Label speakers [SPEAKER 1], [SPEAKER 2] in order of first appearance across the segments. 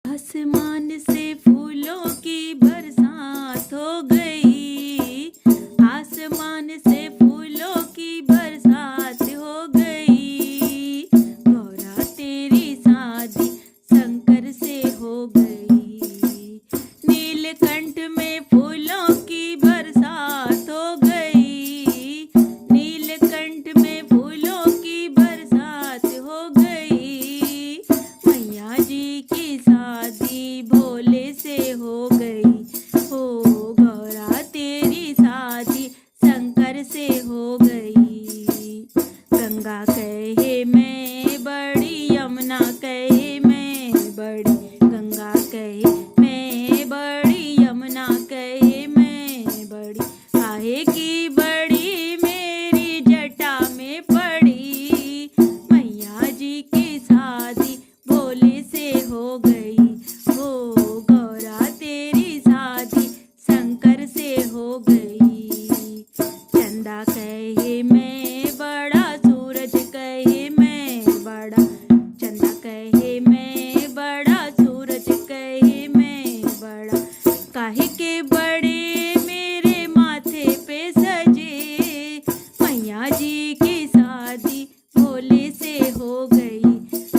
[SPEAKER 1] आसमान से फूलों की बरसात हो गई। आसमान से फूलों की बरसात हो गई। गौरा तेरी शादी शंकर से हो गई। नीलकंठ में फूलों की बरसात हो गई। नीलकंठ में फूलों की बरसात हो गई। मैया जी की शादी भोले से हो गई। हो गौरा तेरी शादी शंकर से हो गई। गंगा कहे मैं बड़ी, यमुना कहे मैं बड़ी। गंगा कहे मैं बड़ी, यमुना कहे मैं बड़ी। काहे की बड़ी मेरी जटा में पड़ी। मैया जी की शादी भोले से हो गई। हो गौरा तेरी शादी शंकर से हो गई। चंदा कहे मैं बड़ा, सूरज कहे मैं बड़ा। चंदा कहे मैं बड़ा, सूरज कहे मैं बड़ा। काहे के बड़े मेरे माथे पे सजे। मैया जी की शादी भोले से हो गई।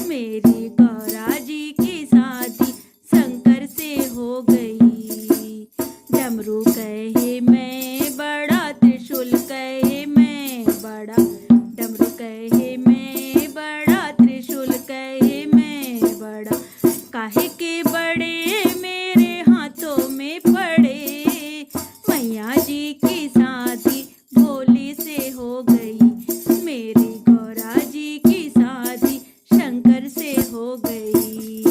[SPEAKER 1] मेरी गौरा जी की शादी शंकर से हो गई। डमरू कहे मैं बड़ा, त्रिशूल कहे मैं बड़ा। डमरू कहे मैं बड़ा, त्रिशूल कहे मैं बड़ा। काहे के बड़े मेरे हाथों में पड़े। मैया जी की शादी भोले से हो गई। मेरी गौरा जी की शादी शंकर से हो गई।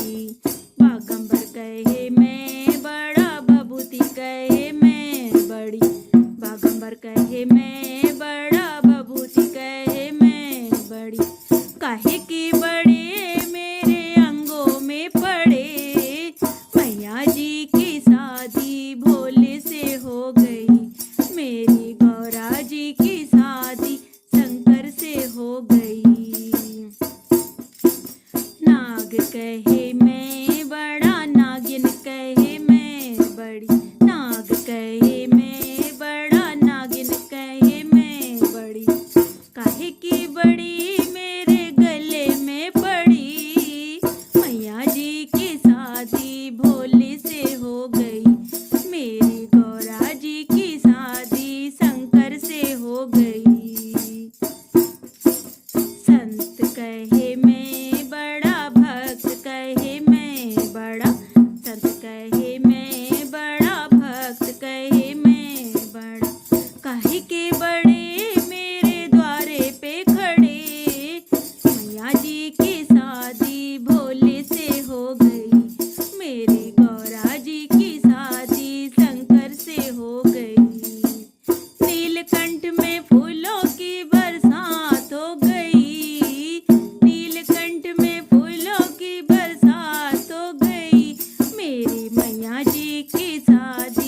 [SPEAKER 1] बागंबर कहे मैं बड़ा, भभूति कहे मैं बड़ी। बागंबर कहे मैं बड़ा, भभूति कहे मैं बड़ी। काहे की बड़े मेरे अंगों में पड़े। मैया जी की शादी भोले से हो गई। मेरी गौरा जी की शादी शंकर से हो गई। नाग कहे मैं बड़ा, नागिन कहे मैं बड़ी। नाग कहे मैं बड़ा, नागिन कहे मैं बड़ी। काहे की बड़ी मेरे गले में पड़ी। मैया जी की शादी भोले से हो गई। मेरी गौरा जी की शादी शंकर से हो गई। संत कहे मैं बड़ा, भक्त कहे मैं बड़ा। संत कहे मैं बड़ा, भक्त कहे मैं बड़ा। काहे के बड़े मेरे द्वारे पे खड़े। मैया जी की शादी भोले से हो गई। मेरी गौरा जी की शादी शंकर से हो गई। नीलकंठ में फूलों की बरसात हो गई। नीलकंठ में फूलों की बरसात हो गई। मेरी मैया जी की शादी